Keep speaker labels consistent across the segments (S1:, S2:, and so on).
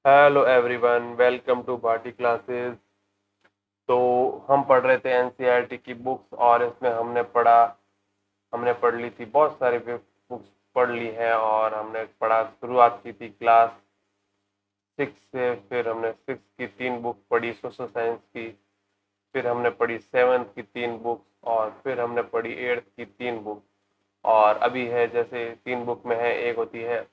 S1: Hello everyone, welcome to Bhati classes. तो हम पढ़ रहे थे एनसीईआरटी की बुक्स और इसमें हमने पढ़ ली थी, बहुत सारी बुक्स पढ़ ली हैं। और हमने पढ़ा, शुरुआत की थी क्लास 6 से। फिर हमने 6 की 3 बुक पढ़ी सोशल साइंस की। फिर हमने पढ़ी 7th की 3 बुक्स। और फिर हमने पढ़ी 8th की 3 बुक। और अभी है, जैसे 3 बुक में है, एक होती है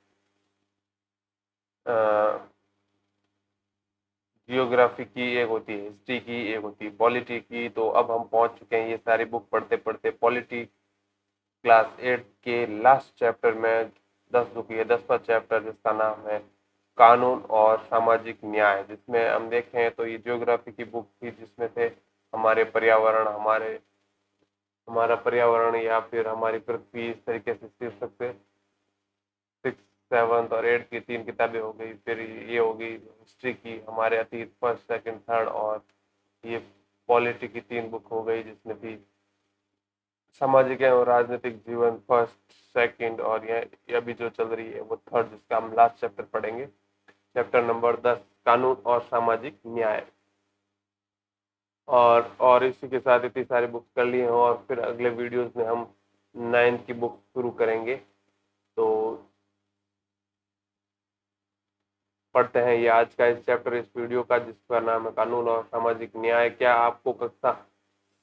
S1: जियोग्राफी की, एक होती है हिस्ट्री की, एक होती है पॉलिटी की। तो अब हम पहुंच चुके हैं ये सारी बुक पढ़ते पढ़ते पॉलिटी क्लास 8 के लास्ट चैप्टर में। 10 बुक है, 10वां चैप्टर, जिसका नाम है कानून और सामाजिक न्याय। जिसमें हम देखें तो ये जियोग्राफी की बुक थी, जिसमें थे हमारे पर्यावरण, हमारा पर्यावरण या फिर हमारी पृथ्वी, इस तरीके से शीर्षक से 6, 7th और 8th की 3 किताबें हो गई। फिर ये हो गई हिस्ट्री की, हमारे अतीत, फर्स्ट, सेकंड, थर्ड। और ये पॉलिटी की 3 बुक हो गई, जिसमें थी सामाजिक एवं राजनीतिक जीवन, फर्स्ट, सेकंड। और ये अभी जो चल रही है वो थर्ड, जिसका हम लास्ट चैप्टर पढ़ेंगे, चैप्टर नंबर 10, कानून और सामाजिक न्याय। और इसी के साथ इतनी सारी बुक्स कर ली हैं, और फिर अगले वीडियोस में हम 9th की बुक शुरू करेंगे। तो पढ़ते हैं ये आज का इस चैप्टर, इस वीडियो का, जिसका नाम है कानून और सामाजिक न्याय। क्या आपको कक्षा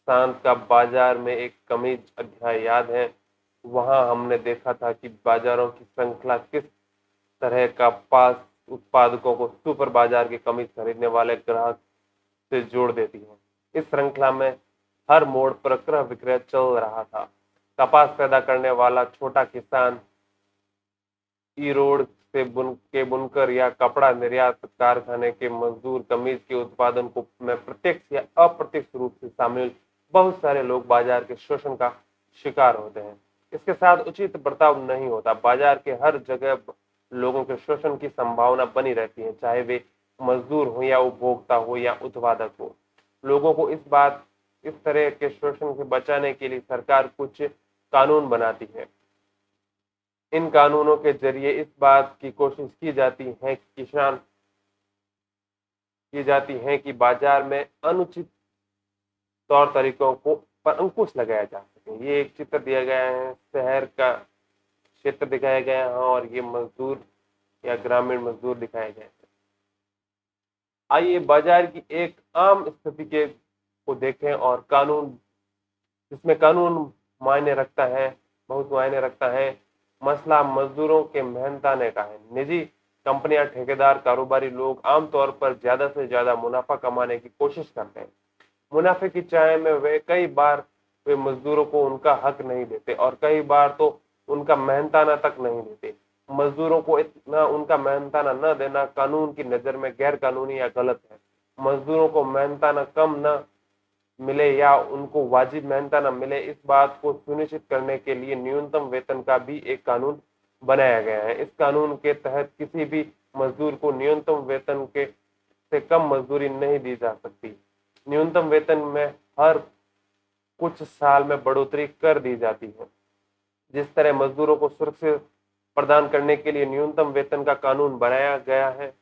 S1: 7 का बाजार में एक कमीज अध्याय याद है? वहां हमने देखा था कि बाजारों की श्रृंखला किस तरह का पास उत्पादकों को सुपर बाजार के कमीज खरीदने वाले ग्राहक से जोड़ देती है। इस श्रृंखला में हर मोड़ पर क्रय विक्रय चल रहा था। कपास पैदा करने वाला छोटा किसान, ई-रोड से बुनकर या कपड़ा निर्यात कारखाने के मजदूर, कमीज के उत्पादन को में प्रत्यक्ष या अप्रत्यक्ष रूप से शामिल बहुत सारे लोग बाजार के शोषण का शिकार होते हैं। इसके साथ उचित बर्ताव नहीं होता। बाजार के हर जगह लोगों के शोषण की संभावना बनी रहती है, चाहे वे मजदूर हो या उपभोक्ता हो या उत्पादक हो। लोगों को इस तरह के शोषण से बचाने के लिए सरकार कुछ कानून बनाती है। इन कानूनों के जरिए इस बात की कोशिश की जाती है कि बाजार में अनुचित तौर तरीकों को पर अंकुश लगाया जा सके। ये एक चित्र दिया गया है, शहर का क्षेत्र दिखाया गया है, और ये मजदूर या ग्रामीण मजदूर दिखाए गए हैं। आइए बाजार की एक आम स्थिति के को देखें, और कानून, जिसमें कानून मायने रखता है, बहुत मायने रखता है। मसला मजदूरों के मेहनताने का है। निजी कंपनियां, ठेकेदार, कारोबारी लोग आमतौर पर ज्यादा से ज्यादा मुनाफा कमाने की कोशिश करते हैं। मुनाफे की चाह में वे मजदूरों को उनका हक नहीं देते, और कई बार तो उनका मेहनताना तक नहीं देते। मजदूरों को इतना उनका मेहनताना न देना कानून की नजर में गैर कानूनी या गलत है। मजदूरों को मेहनताना कम न मिले या उनको वाजिब मेहनताना मिले, इस बात को सुनिश्चित करने के लिए न्यूनतम वेतन का भी एक कानून बनाया गया है। इस कानून के तहत किसी भी मजदूर को न्यूनतम वेतन के से कम मजदूरी नहीं दी जा सकती। न्यूनतम वेतन में हर कुछ साल में बढ़ोतरी कर दी जाती है। जिस तरह मजदूरों को सुरक्षा प्रदान करने के लिए न्यूनतम वेतन का कानून बनाया गया है,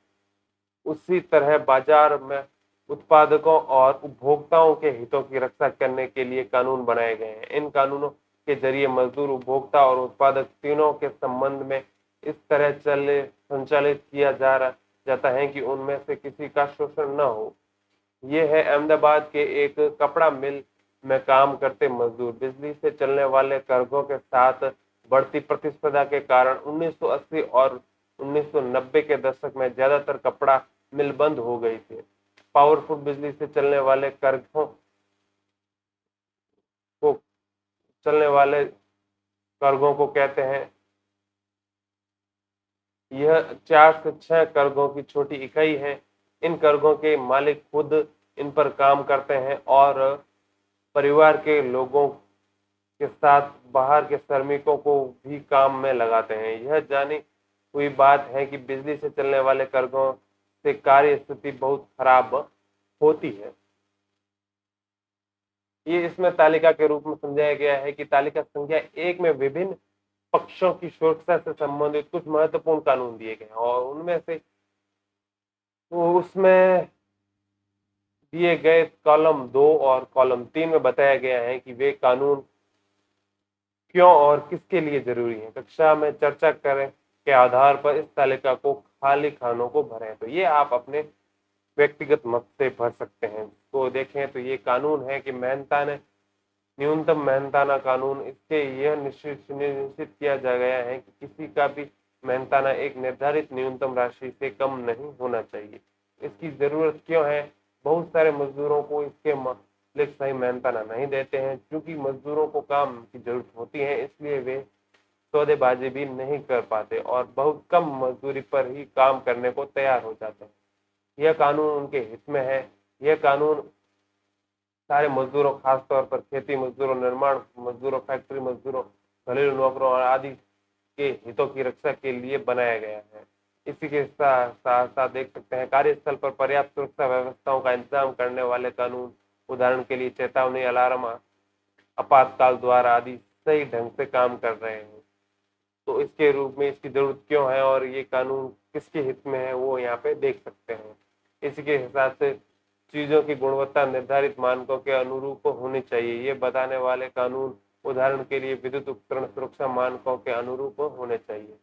S1: उसी तरह बाजार में उत्पादकों और उपभोक्ताओं के हितों की रक्षा करने के लिए कानून बनाए गए हैं। इन कानूनों के जरिए मजदूर, उपभोक्ता और उत्पादक तीनों के संबंध में इस तरह चले संचालित किया जाता है कि उनमें से किसी का शोषण न हो। ये है अहमदाबाद के एक कपड़ा मिल में काम करते मजदूर। बिजली से चलने वाले कर्घों के साथ बढ़ती प्रतिस्पर्धा के कारण 1980 और 1990 के दशक में ज्यादातर कपड़ा मिल बंद हो गई थी। पावरफुल बिजली से को चलने वाले कर्घों को कहते हैं। यह 4 से 6 कर्घों की छोटी इकाई है। इन कर्घों के मालिक खुद इन पर काम करते हैं और परिवार के लोगों के साथ बाहर के श्रमिकों को भी काम में लगाते हैं। यह जानी हुई बात है कि बिजली से चलने वाले कर्घों से कार्य स्थिति बहुत खराब होती है। ये इसमें तालिका के रूप में समझाया गया है कि तालिका संख्या 1 में विभिन्न पक्षों की सुरक्षा से संबंधित कुछ महत्वपूर्ण कानून दिए गए हैं, और उनमें से तो उसमें दिए गए कॉलम 2 और कॉलम 3 में बताया गया है कि वे कानून क्यों और किसके लिए ज़रूरी हैं। कक्षा में चर्चा करें के आधार पर इस तालिका को खाली खानों को भरें। तो ये आप अपने व्यक्तिगत मत से भर सकते हैं। तो देखें तो ये कानून है कि मेहनताना न्यूनतम मेहनताना कानून, इससे यह सुनिश्चित किया जा गया है कि किसी का भी मेहनताना एक निर्धारित न्यूनतम राशि से कम नहीं होना चाहिए। इसकी ज़रूरत क्यों है? बहुत सारे मजदूरों को इसके मालिक सही मेहनताना नहीं देते हैं। चूंकि मजदूरों को काम की जरूरत होती है, इसलिए वे सौदेबाजी भी नहीं कर पाते और बहुत कम मजदूरी पर ही काम करने को तैयार हो जाते हैं। यह कानून उनके हित में है। यह कानून सारे मजदूरों, खास तौर पर खेती मजदूरों, निर्माण मजदूरों, फैक्ट्री मजदूरों, घरेलू नौकरों और आदि के हितों की रक्षा के लिए बनाया गया है। इसी के साथ साथ देख सकते हैं कार्यस्थल पर पर्याप्त सुरक्षा व्यवस्थाओं का इंतजाम करने वाले कानून, उदाहरण के लिए चेतावनी, अलार्म, आपातकाल द्वारा आदि सही ढंग से काम कर रहे हैं। तो इसके रूप में इसकी जरूरत क्यों है और ये कानून किसके हित में है, वो यहाँ पे देख सकते हैं। इसी के हिसाब से चीजों की गुणवत्ता निर्धारित मानकों के अनुरूप होनी चाहिए। ये बताने वाले कानून, उदाहरण के लिए विद्युत उपकरण सुरक्षा मानकों के अनुरूप होने चाहिए।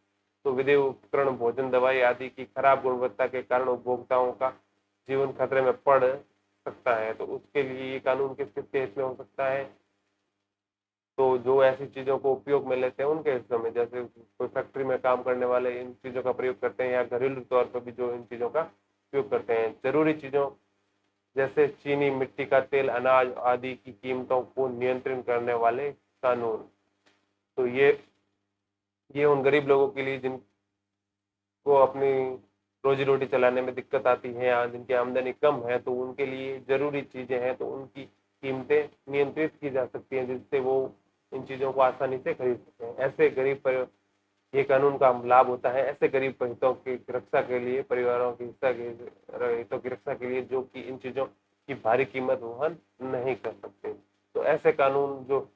S1: तो विद्युत उपकरण, भोजन, दवाई आदि की खराब गुणवत्ता के कारण उपभोक्ताओं का जीवन खतरे में पड़ सकता है। तो उसके लिए ये कानून किस किसके हित में हो सकता है? तो जो ऐसी चीज़ों को उपयोग में लेते हैं उनके हिस्सों में, जैसे कोई फैक्ट्री में काम करने वाले इन चीज़ों का प्रयोग करते हैं, या घरेलू तौर पर भी जो इन चीज़ों का उपयोग करते हैं। जरूरी चीज़ों जैसे चीनी, मिट्टी का तेल, अनाज आदि की कीमतों को नियंत्रण करने वाले कानून। तो ये उन गरीब लोगों के लिए जिनको अपनी रोजी रोटी चलाने में दिक्कत आती है या जिनकी आमदनी कम है, तो उनके लिए जरूरी चीजें हैं, तो उनकी कीमतें नियंत्रित की जा सकती हैं, जिससे वो इन चीजों को आसानी से खरीद सकते हैं। ऐसे गरीब पर ये कानून का लाभ होता है, ऐसे गरीब हितों की रक्षा के लिए, परिवारों की हितों की रक्षा के लिए, जो कि इन चीजों की भारी कीमत वहन नहीं कर सकते। तो ऐसे कानून जो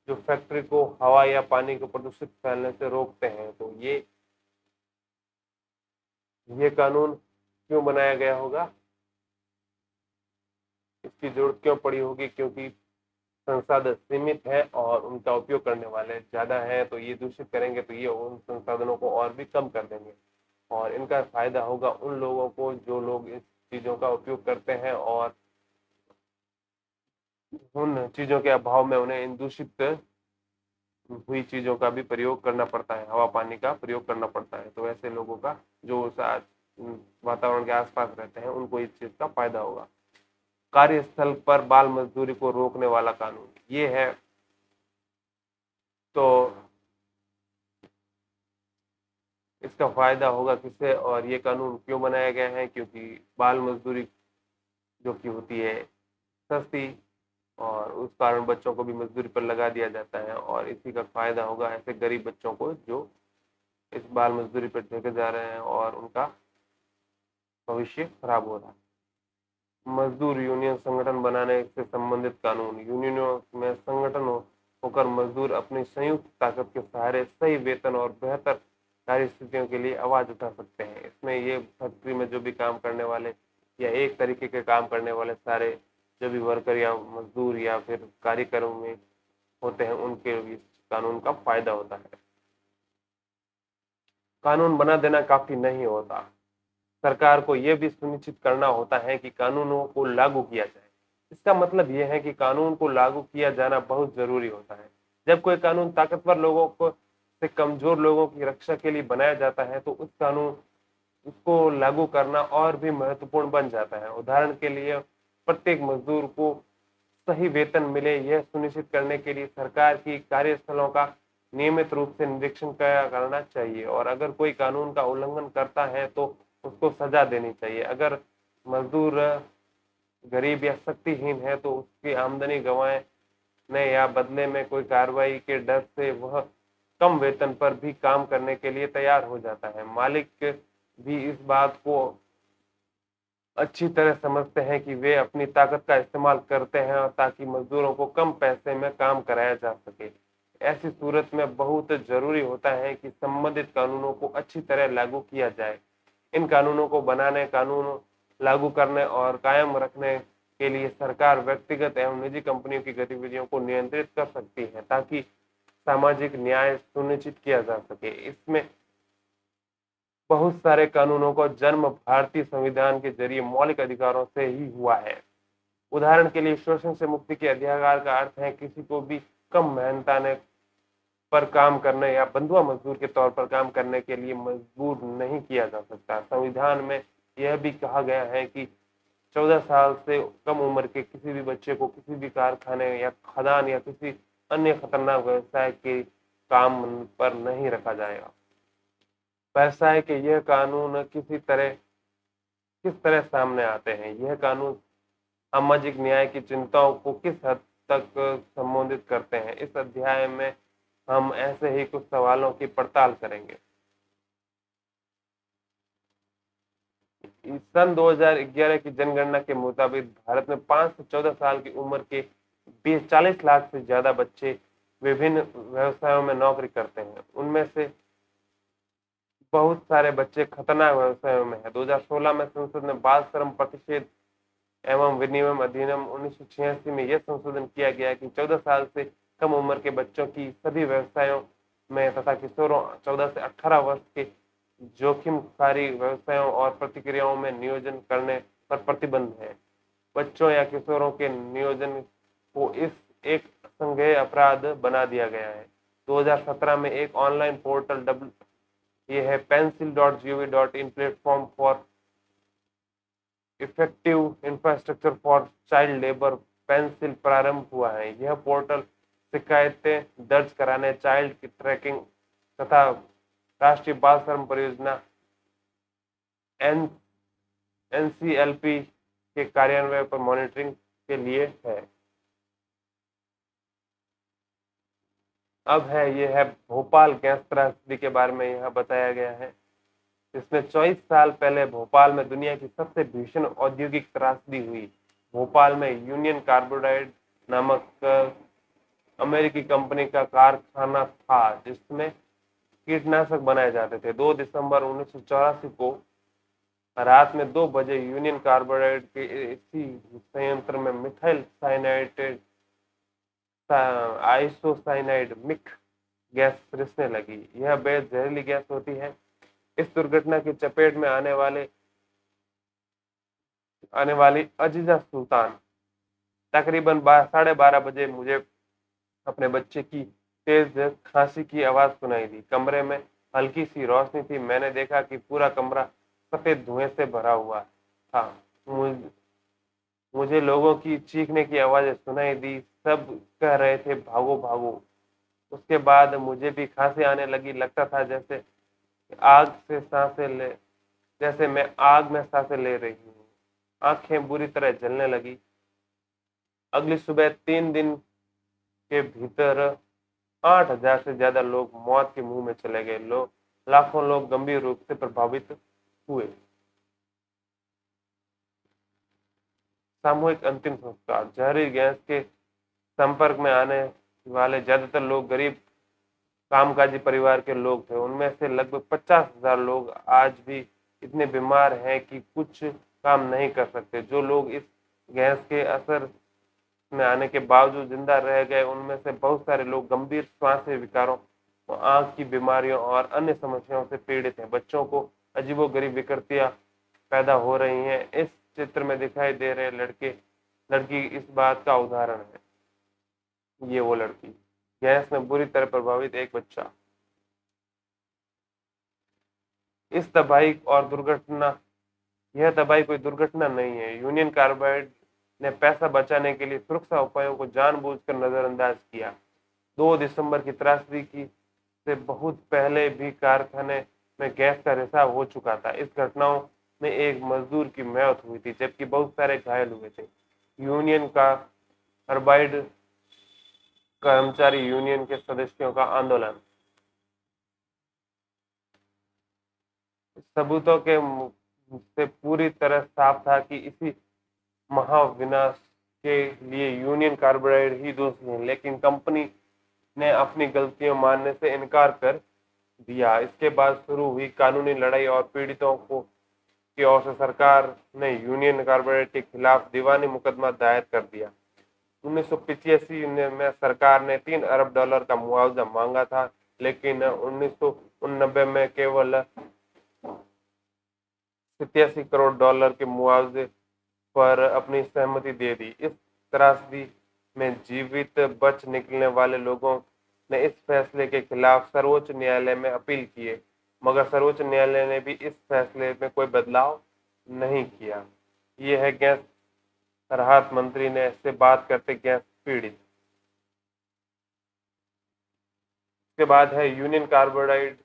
S1: जो फैक्ट्री को हवा या पानी को प्रदूषित फैलने से रोकते हैं, तो ये कानून क्यों बनाया गया होगा, इसकी जरूरत क्यों पड़ी होगी? क्योंकि संसाधन सीमित है और उनका उपयोग करने वाले ज्यादा हैं, तो ये दूषित करेंगे तो ये उन संसाधनों को और भी कम कर देंगे, और इनका फायदा होगा उन लोगों को जो लोग इस चीजों का उपयोग करते हैं, और उन चीजों के अभाव में उन्हें इन दूषित हुई चीजों का भी प्रयोग करना पड़ता है, हवा पानी का प्रयोग करना पड़ता है। तो ऐसे लोगों का जो वातावरण के आसपास रहते हैं, उनको इस चीज का फायदा होगा। कार्यस्थल पर बाल मजदूरी को रोकने वाला कानून ये है। तो इसका फायदा होगा किसे और ये कानून क्यों बनाया गया है? क्योंकि बाल मजदूरी जो कि होती है सस्ती, और उस कारण बच्चों को भी मजदूरी पर लगा दिया जाता है, और इसी का फायदा होगा ऐसे गरीब बच्चों को जो इस बाल मजदूरी पर ठेके जा रहे हैं और उनका भविष्य खराब हो रहा है। मजदूर यूनियन संगठन बनाने से संबंधित कानून, यूनियनों में संगठन होकर मजदूर अपनी संयुक्त ताकत के सहारे सही वेतन और बेहतर कार्य स्थितियों के लिए आवाज उठा सकते हैं। इसमें ये फैक्ट्री में जो भी काम करने वाले या एक तरीके के काम करने वाले सारे जो भी वर्कर या मजदूर या फिर कार्यक्रम में होते हैं, उनके इस कानून का फायदा होता है। कानून बना देना काफी नहीं होता, सरकार को यह भी सुनिश्चित करना होता है कि कानूनों को लागू किया जाए। इसका मतलब यह है कि कानून को लागू किया जाना बहुत जरूरी होता है। जब कोई कानून ताकतवर लोगों को से कमजोर लोगों की रक्षा के लिए बनाया जाता है, तो उस कानून उसको लागू करना और भी महत्वपूर्ण बन जाता है। उदाहरण के लिए, प्रत्येक मजदूर को सही वेतन मिले, यह सुनिश्चित करने के लिए सरकार की कार्यस्थलों का नियमित रूप से निरीक्षण करना चाहिए, और अगर कोई कानून का उल्लंघन करता है तो उसको सजा देनी चाहिए। अगर मजदूर गरीब या शक्तिहीन है, तो उसकी आमदनी गंवाने या बदले में कोई कार्रवाई के डर से वह कम वेतन पर भी काम करने के लिए तैयार हो जाता है। मालिक भी इस बात को अच्छी तरह समझते हैं कि वे अपनी ताकत का इस्तेमाल करते हैं और ताकि मजदूरों को कम पैसे में काम कराया जा सके। ऐसी सूरत में बहुत जरूरी होता है कि संबंधित कानूनों को अच्छी तरह लागू किया जाए। इन कानूनों को बनाने, कानून लागू करने और कायम रखने के लिए सरकार व्यक्तिगत एवं निजी कंपनियों की गतिविधियों को नियंत्रित कर सकती है ताकि सामाजिक न्याय सुनिश्चित किया जा सके। इसमें बहुत सारे कानूनों का जन्म भारतीय संविधान के जरिए मौलिक अधिकारों से ही हुआ है। उदाहरण के लिए शोषण से मुक्ति के अधिकार का अर्थ है किसी को भी कम मेहनताने पर काम करने या बंधुआ मजदूर के तौर पर काम करने के लिए मजबूर नहीं किया जा सकता। संविधान में यह भी कहा गया है कि 14 साल से कम उम्र के किसी भी बच्चे को किसी भी कारखाने या खदान या किसी अन्य खतरनाक व्यवसाय के काम पर नहीं रखा जाएगा। व्यवसाय के यह कानून किस तरह सामने आते हैं? यह कानून सामाजिक न्याय की चिंताओं को किस हद तक संबोधित करते हैं? इस अध्याय में हम ऐसे ही कुछ सवालों की पड़ताल करेंगे। सन 2011 की जनगणना के मुताबिक भारत में 5 से 14 साल की उम्र के 40 लाख से ज्यादा बच्चे विभिन्न व्यवसायों में नौकरी करते हैं। उनमें से बहुत सारे बच्चे खतरनाक व्यवसायों में हैं। 2016 में संसद ने बाल श्रम प्रतिषेध एवं विनियम अधिनियम 1986 में यह संशोधन किया गया कि 14 साल से कम उम्र के बच्चों की सभी व्यवसायों में तथा किशोरों 14 से 18 वर्ष के जोखिमकारी व्यवसायों और प्रतिक्रियाओं में नियोजन करने पर प्रतिबंध है। बच्चों या किशोरों के नियोजन को इस एक संज्ञेय अपराध बना दिया गया है। 2017 में एक ऑनलाइन पोर्टल ये है pencil.gov.in platform for effective infrastructure for child labour pencil प्रारंभ हुआ है। यह पोर्टल शिकायतें दर्ज कराने, चाइल्ड की ट्रैकिंग तथा राष्ट्रीय बाल श्रम परियोजना NCLP के कार्यान्वयन पर मॉनिटरिंग के लिए है। अब यह है भोपाल गैस त्रासदी के बारे में यह बताया गया है। इसमें 24 साल पहले भोपाल में दुनिया की सबसे भीषण औद्योगिक त्रासदी हुई। भोपाल में यूनियन कार्बाइड नामक अमेरिकी कंपनी का कारखाना था जिसमें कीटनाशक बनाए जाते थे। 2 दिसंबर 1984 को रात में 2 बजे यूनियन कार्बाइड के इसी संयंत्र में methyl cyanide isocyanide MIC gas रिसने लगी। यह बेहद जहरीली गैस होती है। इस दुर्घटना की चपेट में आने वाली अजीजा सुल्तान तकरीबन 12:30 बजे मुझे अपने बच्चे की तेज खांसी की आवाज सुनाई दी। कमरे में हल्की सी रोशनी थी। मैंने देखा कि पूरा कमरा सफेद धुएं से भरा हुआ था। मुझे लोगों की चीखने की आवाजें सुनाई दी। सब कह रहे थे भागो भागो। उसके बाद मुझे भी खांसी आने लगी। लगता था जैसे मैं आग में सांसें ले रही हूँ। आंखें बुरी तरह जलने लगी। अगली सुबह 3 दिन के भीतर 8,000 से ज्यादा लोग मौत के मुंह में चले गए। लाखों लोग गंभीर रूप से प्रभावित हुए। सामूहिक अंतिम संस्कार। जहरीली गैस के संपर्क में आने वाले ज्यादातर लोग गरीब कामकाजी परिवार के लोग थे। उनमें से लगभग 50,000 लोग आज भी इतने बीमार हैं कि कुछ काम नहीं कर सकते। जो लोग इस गैस के असर में आने के बावजूद जिंदा रह गए उनमें से बहुत सारे लोग गंभीर श्वास विकारों, आंख की बीमारियों और अन्य समस्याओं से पीड़ित हैं। बच्चों को अजीबोगरीब विकृतियां पैदा हो रही हैं। इस चित्र में दिखाई दे रहे लड़की इस बात का उदाहरण है। ये वो लड़की, गैस में बुरी तरह प्रभावित एक बच्चा। यह तबाही कोई दुर्घटना नहीं है। यूनियन कार्बाइड ने पैसा बचाने के लिए सुरक्षा उपायों को जानबूझकर नजरअंदाज किया। 2 दिसंबर की त्रासदी से बहुत पहले भी कारखाने में गैस का रिसाव हो चुका था। इस घटनाओं में एक मजदूर की मौत हुई थी जबकि बहुत सारे घायल हुए थे। यूनियन कार्बाइड कर्मचारी यूनियन के सदस्यों का आंदोलन। सबूतों के से पूरी तरह साफ था कि इसी महाविनाश के लिए यूनियन कार्बाइड ही दोषी है, लेकिन कंपनी ने अपनी गलतियां मानने से इनकार कर दिया। इसके बाद शुरू हुई कानूनी लड़ाई और पीड़ितों को की ओर से सरकार ने यूनियन कार्बाइड के खिलाफ दीवानी मुकदमा दायर कर दिया। 1985 में सरकार ने $3 अरब का मुआवजा मांगा था, लेकिन 1989 में केवल $87 करोड़ के मुआवजे पर अपनी सहमति दे दी। इस त्रासदी में जीवित बच निकलने वाले लोगों ने इस फैसले के खिलाफ सर्वोच्च न्यायालय में अपील किए, मगर सर्वोच्च न्यायालय ने भी इस फैसले में कोई बदलाव नहीं किया। ये है गैस राहत मंत्री ने से बात करते गैस पीड़ित। इसके बाद है यूनियन कार्बाइड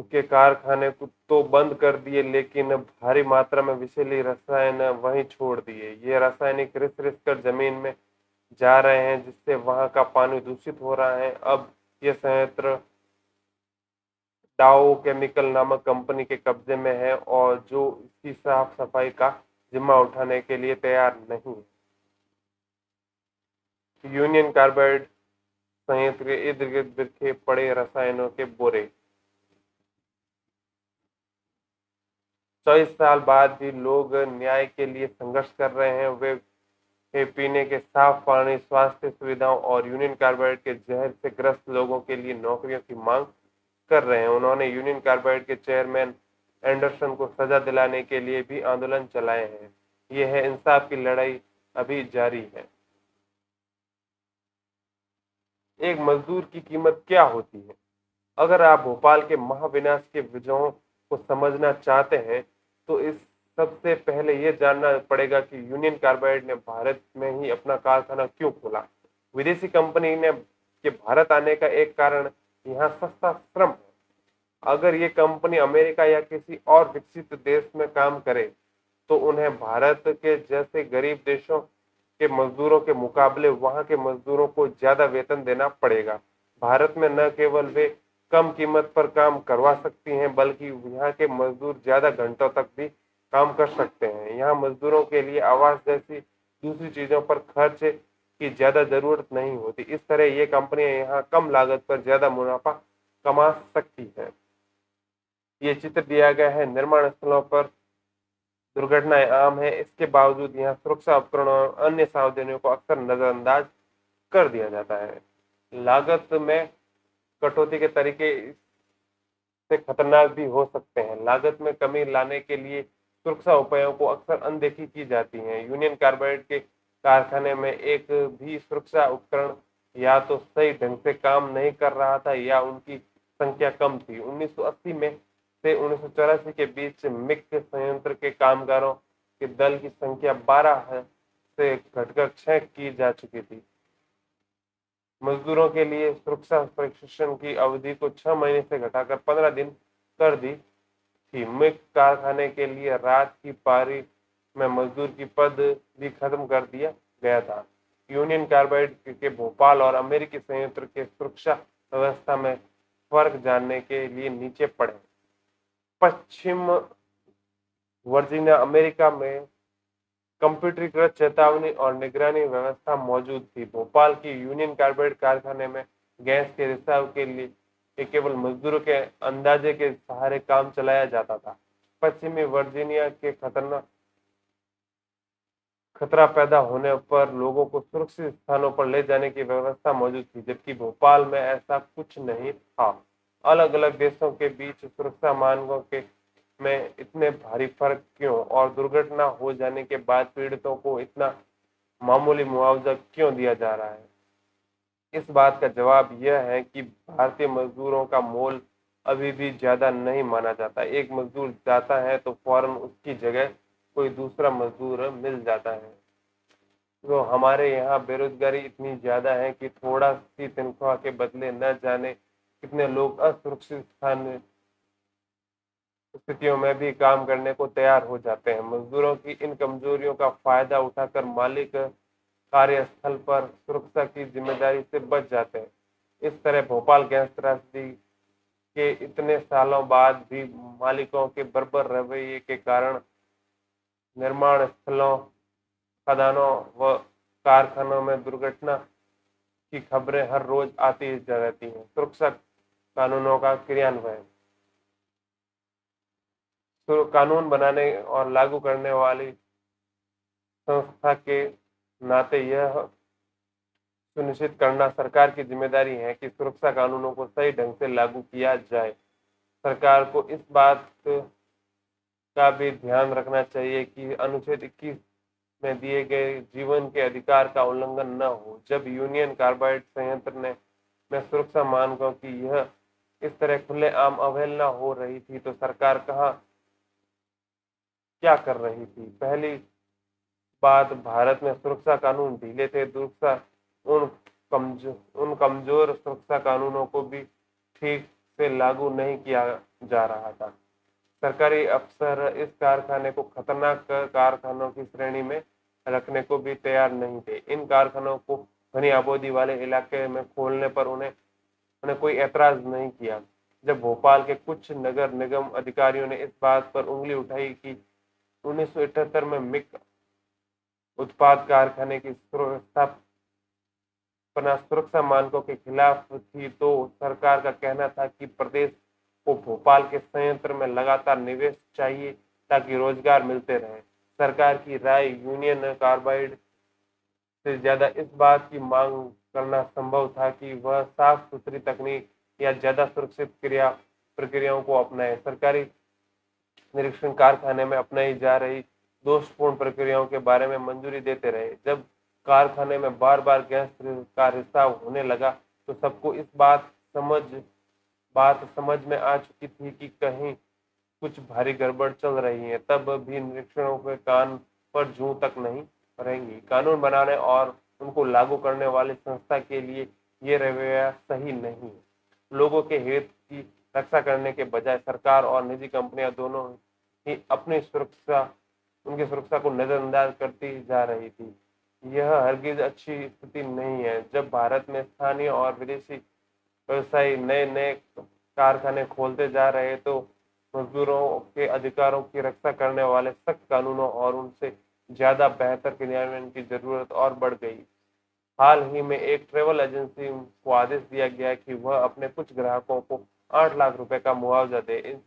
S1: के कारखाने को तो बंद कर दिए, लेकिन भारी मात्रा में विषैले रसायन वहीं छोड़ दिए। ये रासायनिक रिस रिस कर जमीन में जा रहे हैं, जिससे वहां का पानी दूषित हो रहा है। अब ये संयंत्र डाओ केमिकल नामक कंपनी के कब्जे में है, और जो इसकी साफ सफाई का जिम्मा उठाने के लिए तैयार नहीं। यूनियन कार्बाइड संयंत्र के इर्द गिर्द बिखरे पड़े रसायनों के बोरे। 24 साल बाद भी लोग न्याय के लिए संघर्ष कर रहे हैं। वे पीने के साफ पानी, स्वास्थ्य सुविधाओं और यूनियन कार्बाइड के जहर से ग्रस्त लोगों के लिए नौकरियों की मांग कर रहे हैं। उन्होंने यूनियन कार्बाइड के चेयरमैन एंडरसन को सजा दिलाने के लिए भी आंदोलन चलाए हैं। यह है इंसाफ की लड़ाई अभी जारी है। एक मजदूर की कीमत क्या होती है? अगर आप भोपाल के महाविनाश के वजहों को समझना चाहते हैं, तो इस सबसे पहले ये जानना पड़ेगा कि यूनियन कार्बाइड ने भारत में ही अपना कारखाना क्यों खोला। विदेशी कंपनी ने के भारत आने का एक कारण यहाँ सस्ता श्रम है। अगर ये कंपनी अमेरिका या किसी और विकसित देश में काम करे, तो उन्हें भारत के जैसे गरीब देशों के मजदूरों के मुकाबले वहां के मजदूरों को ज्यादा वेतन देना पड़ेगा। भारत में न केवल वे कम कीमत पर काम करवा सकती हैं, बल्कि यहाँ के मजदूर ज्यादा घंटों तक भी काम कर सकते हैं। यहाँ मजदूरों के लिए आवास जैसी दूसरी चीजों पर खर्च की ज्यादा जरूरत नहीं होती। इस तरह ये कंपनियां यहाँ कम लागत पर ज्यादा मुनाफा कमा सकती है। ये चित्र दिया गया है। निर्माण स्थलों पर दुर्घटनाएं आम है, इसके बावजूद यहाँ सुरक्षा उपकरणों और अन्य सावधानियों को अक्सर नजरअंदाज कर दिया जाता है। लागत में कटौती के तरीके से खतरनाक भी हो सकते हैं। लागत में कमी लाने के लिए सुरक्षा उपायों को अक्सर अनदेखी की जाती है। यूनियन कार्बाइड के कारखाने में एक भी सुरक्षा उपकरण या तो सही ढंग से काम नहीं कर रहा था, या उनकी संख्या कम थी। 1980 में से 1984 के बीच मिक संयंत्र के कामगारों के दल की संख्या 12 से घटकर 6 की जा चुकी थी। मजदूरों के लिए सुरक्षा प्रशिक्षण की अवधि को 6 महीने से घटाकर 15 दिन कर दी थी। मिक कारखाने के लिए रात की पारी में मजदूर की पद भी खत्म कर दिया गया था। यूनियन कार्बाइड के भोपाल और अमेरिकी संयंत्र के सुरक्षा व्यवस्था में फर्क जानने के लिए नीचे पढ़ें। पश्चिम वर्जीनिया अमेरिका में कंप्यूटरीकृत चेतावनी और निगरानी व्यवस्था मौजूद थी। भोपाल की यूनियन कार्बाइड कारखाने में गैस के रिसाव के लिए केवल मजदूरों के अंदाजे के सहारे काम चलाया जाता था। पश्चिमी वर्जीनिया के खतरा पैदा होने पर लोगों को सुरक्षित स्थानों पर ले जाने की व्यवस्था मौजूद थी, जबकि भोपाल में ऐसा कुछ नहीं था। अलग अलग देशों के बीच सुरक्षा मानकों के में इतने भारी फर्क क्यों, और दुर्घटना हो जाने के बाद पीड़ितों को इतना मामूली मुआवजा क्यों दिया जा रहा है? इस बात का जवाब यह है कि भारतीय मजदूरों का मोल अभी भी ज्यादा नहीं माना जाता। एक मजदूर जाता है तो फौरन उसकी जगह कोई दूसरा मजदूर मिल जाता है। तो हमारे यहाँ बेरोजगारी इतनी ज्यादा है कि थोड़ा सी तनख्वाह के बदले न जाने कितने लोग असुरक्षित स्थान स्थितियों में भी काम करने को तैयार हो जाते हैं। मजदूरों की इन कमजोरियों का फायदा उठाकर मालिक कार्यस्थल पर सुरक्षा की जिम्मेदारी से बच जाते हैं। इस तरह भोपाल गैस त्रासदी के इतने सालों बाद भी मालिकों के बर्बर रवैये के कारण निर्माण स्थलों, खदानों व कारखानों में दुर्घटना की खबरें हर रोज आती रहती हैं। सुरक्षा कानूनों का क्रियान्वयन। तो कानून बनाने और लागू करने वाली संस्था के नाते यह सुनिश्चित करना सरकार की जिम्मेदारी है कि सुरक्षा कानूनों को सही ढंग से लागू किया जाए। सरकार को इस बात का भी ध्यान रखना चाहिए कि अनुच्छेद 21 में दिए गए जीवन के अधिकार का उल्लंघन न हो। जब यूनियन कार्बाइड संयंत्र में सुरक्षा मानकों की यह इस तरह खुलेआम अवहेलना हो रही थी तो सरकार कहाँ क्या कर रही थी? पहली बात, भारत में सुरक्षा कानून ढीले थे। दूसरा, उन उन कमजोर सुरक्षा कानूनों को भी ठीक से लागू नहीं किया जा रहा था। सरकारी अफसर इस कारखाने को खतरनाक कारखानों की श्रेणी में रखने को भी तैयार नहीं थे। इन कारखानों को घनी आबादी वाले इलाके में खोलने पर उन्हें कोई ऐतराज नहीं किया। जब भोपाल के कुछ नगर निगम अधिकारियों ने इस बात पर उंगली उठाई कि 1978 में मिक उत्पाद कारखाने की स्थापना सुरक्षा मानकों के खिलाफ थी, तो सरकार का कहना था कि प्रदेश को भोपाल के संयंत्र में लगातार निवेश चाहिए ताकि रोजगार मिलते रहे। सरकार की राय यूनियन कार्बाइड से ज्यादा इस बात की मांग करना संभव था कि वह साफ सुथरी तकनीक या ज्यादा सुरक्षित प्रक्रियाओं को अपनाए। सरकारी निरीक्षण कारखाने में अपनाई जा रही दोषपूर्ण प्रक्रियाओं के बारे में मंजूरी देते रहे। जब कारखाने में बार बार गैस का रिसाव होने लगा तो सबको इस बात समझ में आ चुकी थी कि कहीं कुछ भारी गड़बड़ चल रही है। तब भी निरीक्षणों के कान पर जूं तक नहीं रहेंगी। कानून बनाने और उनको लागू करने वाली संस्था के लिए ये रवैया सही नहीं। लोगों के हित की रक्षा करने के बजाय सरकार और निजी कंपनियां दोनों ही उनकी सुरक्षा को नजरअंदाज करती जा रही थी। यह हरगिज अच्छी स्थिति नहीं है। जब भारत में स्थानीय और विदेशी व्यवसायी नए नए कारखाने खोलते जा रहे तो मजदूरों के अधिकारों की रक्षा करने वाले सख्त कानूनों और उनसे ज्यादा बेहतर क्रियान्वयन की जरूरत और बढ़ गई। हाल ही में एक ट्रेवल एजेंसी को आदेश दिया गया कि वह अपने कुछ ग्राहकों को 8 लाख रुपए का मुआवजा दे। इन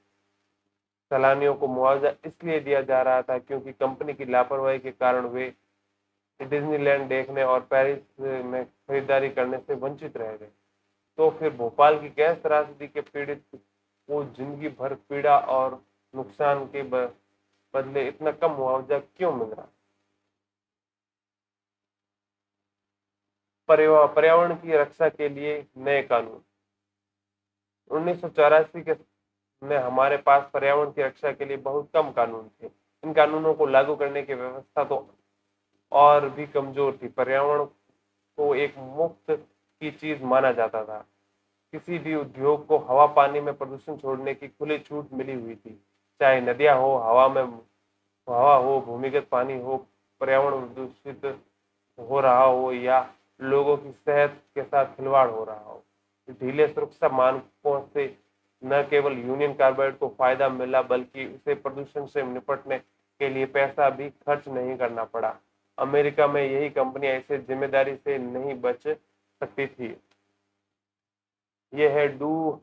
S1: सैलानियों को मुआवजा इसलिए दिया जा रहा था क्योंकि कंपनी की लापरवाही के कारण वे डिज्नीलैंड देखने और पेरिस में खरीदारी करने से वंचित रह गए। तो फिर भोपाल की गैस त्रासदी के पीड़ित को जिंदगी भर पीड़ा और नुकसान के बदले इतना कम मुआवजा क्यों मिल रहा? पर्यावरण की रक्षा के लिए नए कानून। 1984 के में हमारे पास पर्यावरण की रक्षा के लिए बहुत कम कानून थे। इन कानूनों को लागू करने की व्यवस्था तो और भी कमजोर थी। पर्यावरण को एक मुफ्त की चीज माना जाता था। किसी भी उद्योग को हवा पानी में प्रदूषण छोड़ने की खुली छूट मिली हुई थी। चाहे नदियां हो, हवा हो, भूमिगत पानी हो, पर्यावरण दूषित हो रहा हो या लोगों की सेहत के साथ खिलवाड़ हो रहा हो। ढीले सुरक्षा मानकों से न केवल यूनियन कार्बाइड को फायदा मिला बल्कि उसे प्रदूषण से निपटने के लिए पैसा भी खर्च नहीं करना पड़ा। अमेरिका में यही कंपनियां इसे जिम्मेदारी से नहीं बच सकती थी। यह है डू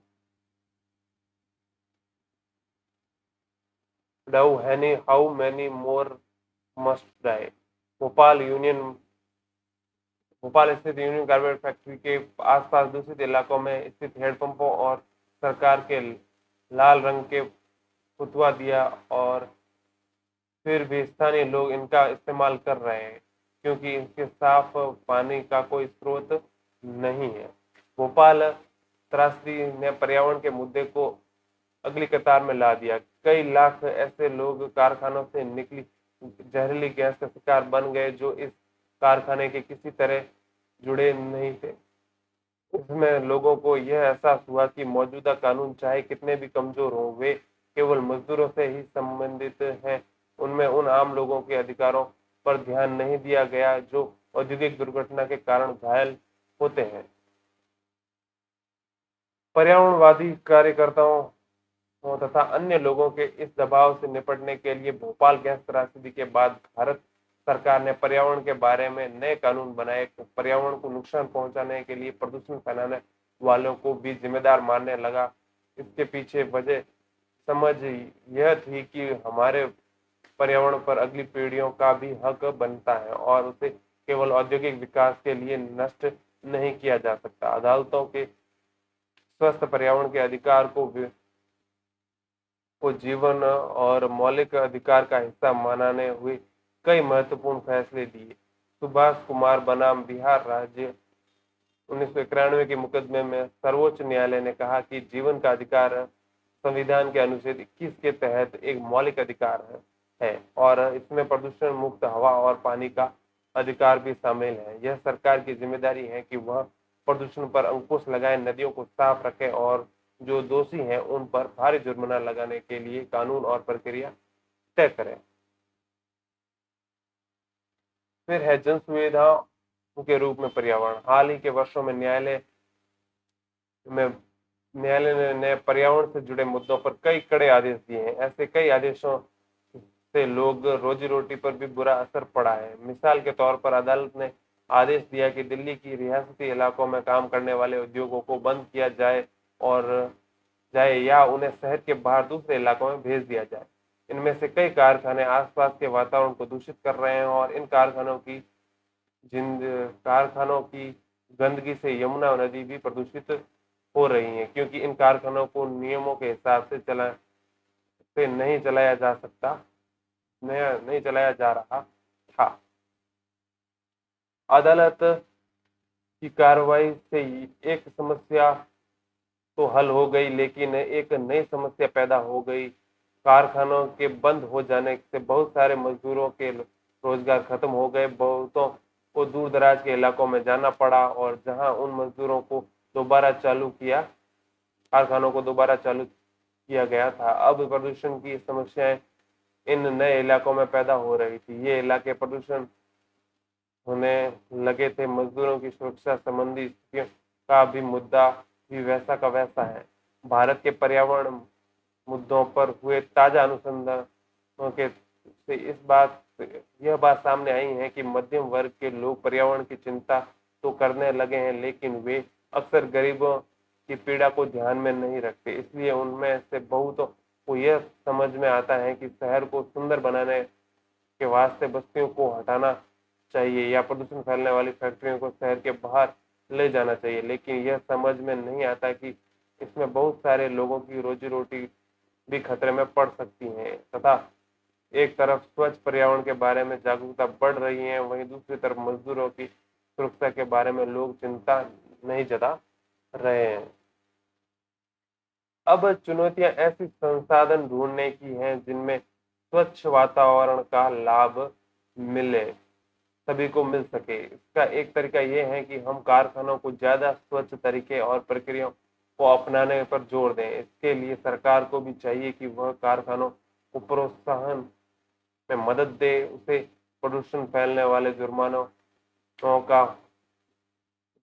S1: हैनी how many more must die. Bhopal Union Bhopal स्थित यूनियन कार्बाइड फैक्ट्री के आसपास दूषित इलाकों में स्थित हैंडपंपों और सरकार के लाल रंग के फुतवा दिया और फिर भी स्थानीय लोग इनका इस्तेमाल कर रहे हैं क्योंकि इनके साफ पानी का कोई स्रोत नहीं है। भोपाल त्रासदी ने पर्यावरण के मुद्दे को अगली कतार में ला दिया। कई लाख ऐसे लोग कारखानों से निकली जहरीली गैस का शिकार बन गए जो इस कारखाने के किसी तरह जुड़े नहीं थे। इसमें लोगों को यह एहसास हुआ कि मौजूदा कानून चाहे कितने भी कमजोर हों, वे केवल मजदूरों से ही संबंधित हैं। उनमें उन आम लोगों के अधिकारों पर ध्यान नहीं दिया गया जो औद्योगिक दुर्घटना के कारण घायल होते हैं। पर्यावरणवादी कार्यकर्ताओं तथा अन्य लोगों के इस दबाव से निपटने के लिए भोपाल गैस त्रासदी के बाद भारत सरकार ने पर्यावरण के बारे में नए कानून बनाए। पर्यावरण को नुकसान पहुंचाने के लिए प्रदूषण फैलाने वालों को भी जिम्मेदार मानने लगा। इसके पीछे वजह समझ यह थी कि हमारे पर्यावरण पर अगली पीढ़ियों का भी हक बनता है और उसे केवल औद्योगिक विकास के लिए नष्ट नहीं किया जा सकता। अदालतों के स्वस्थ पर्यावरण के अधिकार को जीवन और मौलिक अधिकार का हिस्सा मानने हुए कई महत्वपूर्ण फैसले लिए। सुभाष कुमार बनाम बिहार राज्य 1991 के मुकदमे में सर्वोच्च न्यायालय ने कहा कि जीवन का अधिकार संविधान के अनुच्छेद 21 के तहत एक मौलिक अधिकार है और इसमें प्रदूषण मुक्त हवा और पानी का अधिकार भी शामिल है। यह सरकार की जिम्मेदारी है कि वह प्रदूषण पर अंकुश लगाए, नदियों को साफ रखे और जो दोषी हैं उन पर भारी जुर्माना लगाने के लिए कानून और प्रक्रिया तय करें। फिर है जन सुविधाओं के रूप में पर्यावरण। हाल ही के वर्षों में में न्यायालय ने पर्यावरण से जुड़े मुद्दों पर कई कड़े आदेश दिए हैं। ऐसे कई आदेशों से लोग रोजी रोटी पर भी बुरा असर पड़ा है। मिसाल के तौर पर अदालत ने आदेश दिया कि दिल्ली की रियासती इलाकों में काम करने वाले उद्योगों को बंद किया जाए या उन्हें शहर के बाहर दूसरे इलाकों में भेज दिया जाए। इनमें से कई कारखाने आसपास के वातावरण को दूषित कर रहे हैं और इन जिन कारखानों की गंदगी से यमुना नदी भी प्रदूषित हो रही है, क्योंकि इन कारखानों को नियमों के हिसाब से नहीं चलाया जा सकता, नया नहीं चलाया जा रहा था। अदालत की कार्रवाई से एक समस्या तो हल हो गई, लेकिन एक नई समस्या पैदा हो गई। कारखानों के बंद हो जाने से बहुत सारे मजदूरों के रोजगार खत्म हो गए। बहुतों को दूर दराज के इलाकों में जाना पड़ा और जहां उन मजदूरों को दोबारा चालू किया कारखानों को दोबारा चालू किया गया था। अब प्रदूषण की समस्याएं इन नए इलाकों में पैदा हो रही थी। ये इलाके प्रदूषण होने लगे थे। मजदूरों की सुरक्षा संबंधी स्थितियों का भी मुद्दा भी वैसा का वैसा है। भारत के पर्यावरण मुद्दों पर हुए ताजा अनुसंधानों के से यह बात सामने आई है कि मध्यम वर्ग के लोग पर्यावरण की चिंता तो करने लगे हैं, लेकिन वे अक्सर गरीबों की पीड़ा को ध्यान में नहीं रखते। इसलिए उनमें से बहुतों को यह समझ में आता है कि शहर को सुंदर बनाने के वास्ते बस्तियों को हटाना चाहिए या प्रदूषण फैलाने वाली फैक्ट्रियों को शहर के बाहर ले जाना चाहिए, लेकिन यह समझ में नहीं आता कि इसमें बहुत सारे लोगों की रोजी रोटी भी खतरे में पड़ सकती है तथा एक तरफ स्वच्छ पर्यावरण के बारे में जागरूकता बढ़ रही है, वहीं दूसरी तरफ मजदूरों की सुरक्षा के बारे में लोग चिंता नहीं जता रहे हैं। अब चुनौतियां ऐसी संसाधन ढूंढने की हैं जिनमें स्वच्छ वातावरण का लाभ मिले, सभी को मिल सके। इसका एक तरीका यह है कि हम कारखानों को ज्यादा स्वच्छ तरीके और प्रक्रियाओं को अपनाने पर जोर दें। इसके लिए सरकार को भी चाहिए कि वह कारखानों को प्रोत्साहन में मदद दे, उसे प्रदूषण फैलने वाले का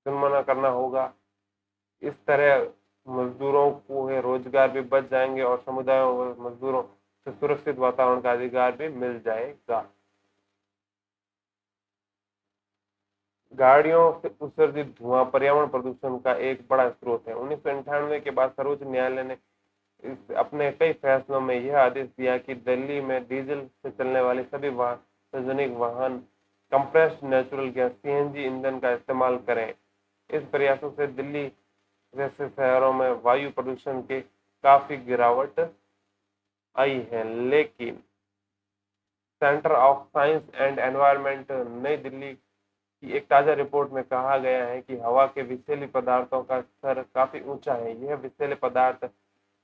S1: जुर्माना करना होगा। इस तरह मजदूरों को रोजगार भी बच जाएंगे और समुदायों व मजदूरों से सुरक्षित वातावरण का अधिकार भी मिल जाएगा। गाड़ियों से उत्सर्जित धुआं पर्यावरण प्रदूषण का एक बड़ा स्रोत है। 1998 के बाद सर्वोच्च न्यायालय ने अपने कई फैसलों में यह आदेश दिया कि दिल्ली में डीजल से चलने वाले सभी सार्वजनिक वाहन कंप्रेस्ड नेचुरल गैस सीएनजी ईंधन का इस्तेमाल करें। इस प्रयासों से दिल्ली जैसे शहरों में वायु प्रदूषण के काफी गिरावट आई है, लेकिन centre of science and environment नई दिल्ली की एक ताजा रिपोर्ट में कहा गया है कि हवा के विषैले पदार्थों का स्तर काफी ऊंचा है। यह विषैले पदार्थ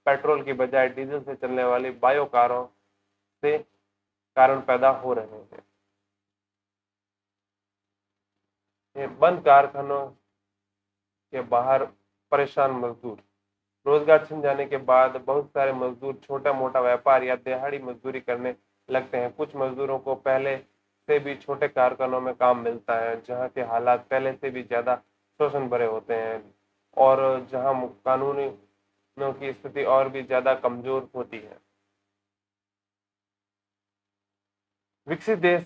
S1: पेट्रोल की बजाय डीजल से चलने वाली बायो कारों से कारण पैदा हो रहे हैं। ये बंद कारखानों के बाहर परेशान मजदूर। रोजगार छिन जाने के बाद बहुत सारे मजदूर छोटा मोटा व्यापार या दिहाड़ी मजदूरी करने लगते हैं। कुछ मजदूरों को पहले से भी छोटे कारखानों में काम मिलता है, जहां के हालात पहले से भी ज्यादा शोषण भरे होते हैं और जहां कानूनों की स्थिति और भी ज्यादा कमजोर होती है। विकसित देश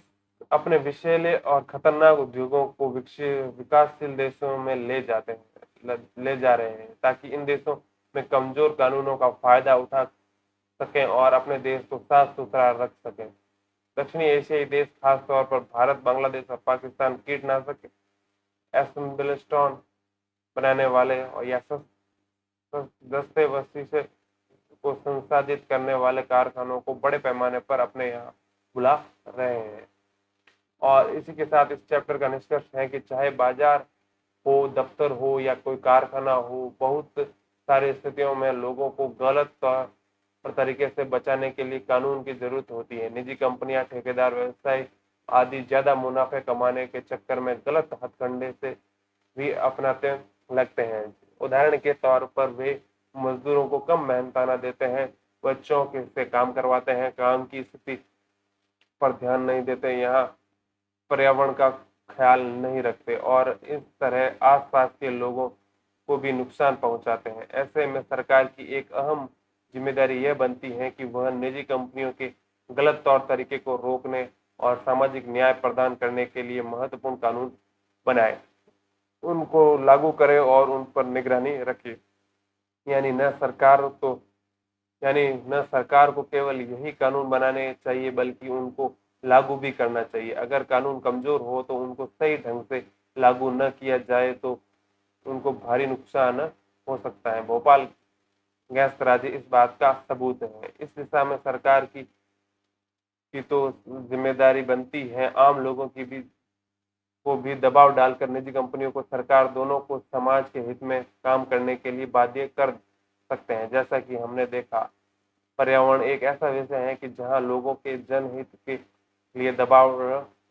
S1: अपने विषैले और खतरनाक उद्योगों को विकासशील देशों में ले जा रहे हैं ताकि इन देशों में कमजोर कानूनों का फायदा उठा सकें और अपने देश को साफ सुथरा रख सकें। दक्षिणी एशियाई देश खासतौर पर भारत, बांग्लादेश और पाकिस्तान कीटनाशक एस्बेस्टॉस बनाने वाले और या दस्ते वसी से को संसाधित करने वाले कारखानों को बड़े पैमाने पर अपने यहाँ बुला रहे हैं। और इसी के साथ इस चैप्टर का निष्कर्ष है कि चाहे बाजार हो, दफ्तर हो या कोई कारखाना हो, बहुत सारी स्थितियों में लोगों को गलत तरीके से बचाने के लिए कानून की जरूरत होती है। निजी कंपनियां, ठेकेदार व्यवसाय आदि ज्यादा मुनाफे कमाने के चक्कर में गलत हथकंडे से भी अपनाते लगते हैं। उदाहरण के तौर पर वे मजदूरों को कम मेहनताना देते हैं, बच्चों के से काम करवाते हैं, काम की स्थिति पर ध्यान नहीं देते, यहाँ पर्यावरण का ख्याल नहीं रखते और इस तरह आसपास के लोगों को भी नुकसान पहुंचाते हैं। ऐसे में सरकार की एक अहम जिम्मेदारी यह बनती है कि वह निजी कंपनियों के गलत तौर तरीके को रोकने और सामाजिक न्याय प्रदान करने के लिए महत्वपूर्ण कानून बनाए, उनको लागू करे और उन पर निगरानी रखे। यानी न सरकार तो यानी न सरकार को केवल यही कानून बनाने चाहिए बल्कि उनको लागू भी करना चाहिए। अगर कानून कमजोर हो तो उनको सही ढंग से लागू न किया जाए तो उनको भारी नुकसान हो सकता है। भोपाल गैस तराजी इस बात का सबूत है। इस दिशा में सरकार की तो जिम्मेदारी बनती है, आम लोगों की भी को भी दबाव डालकर निजी कंपनियों को, सरकार दोनों को समाज के हित में काम करने के लिए बाध्य कर सकते हैं। जैसा कि हमने देखा, पर्यावरण एक ऐसा विषय है कि जहां लोगों के जनहित के लिए दबाव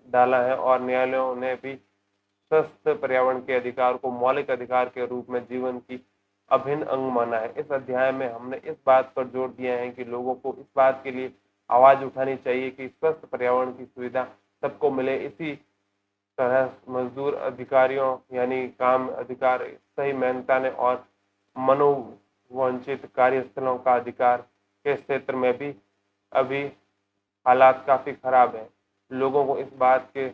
S1: डाला है और न्यायालयों ने भी स्वस्थ पर्यावरण के अधिकार को मौलिक अधिकार के रूप में जीवन की अभिन्न अंग माना है। इस अध्याय में हमने इस बात पर जोर दिया है कि लोगों को इस बात के लिए आवाज उठानी चाहिए कि स्वस्थ पर्यावरण की सुविधा सबको मिले। इसी तरह मजदूर अधिकारियों यानी काम अधिकार, सही मेहनताने और मनोवांछित कार्यस्थलों का अधिकार के क्षेत्र में भी अभी हालात काफी खराब है। लोगों को इस बात के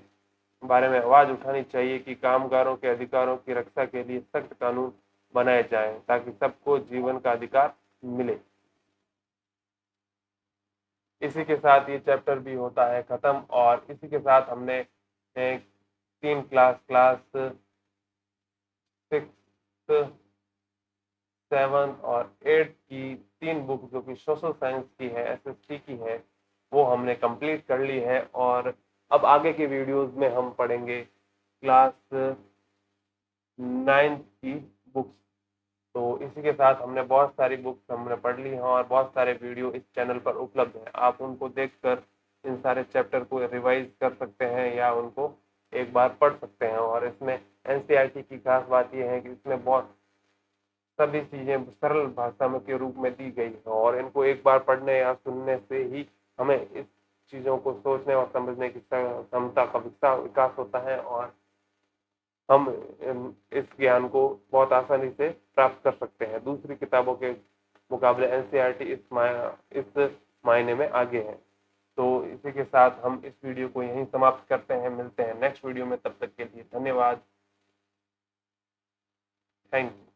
S1: बारे में आवाज उठानी चाहिए कि कामगारों के अधिकारों की रक्षा के लिए सख्त कानून बनाए जाएं ताकि सबको जीवन का अधिकार मिले। इसी के साथ ये चैप्टर भी होता है खत्म और इसी के साथ हमने तीन क्लास 6, 7 और 8 की 3 बुक जो कि सोशल साइंस की है, एसएसटी की है, वो हमने कंप्लीट कर ली है। और अब आगे के वीडियोस में हम पढ़ेंगे क्लास 9 की बुक्स। तो इसी के साथ हमने बहुत सारी बुक्स हमने पढ़ ली हैं और बहुत सारे वीडियो इस चैनल पर उपलब्ध हैं। आप उनको देखकर इन सारे चैप्टर को रिवाइज कर सकते हैं या उनको एक बार पढ़ सकते हैं। और इसमें एनसीईआरटी की खास बात यह है कि इसमें बहुत सभी चीजें सरल भाषा में के रूप में दी गई है और इनको एक बार पढ़ने या सुनने से ही हमें इस चीजों को सोचने और समझने की क्षमता का विकास होता है और हम इस ज्ञान को बहुत आसानी से प्राप्त कर सकते हैं। दूसरी किताबों के मुकाबले एनसीईआरटी इस मायने में आगे है। तो इसी के साथ हम इस वीडियो को यहीं समाप्त करते हैं। मिलते हैं नेक्स्ट वीडियो में, तब तक के लिए धन्यवाद। Thank you.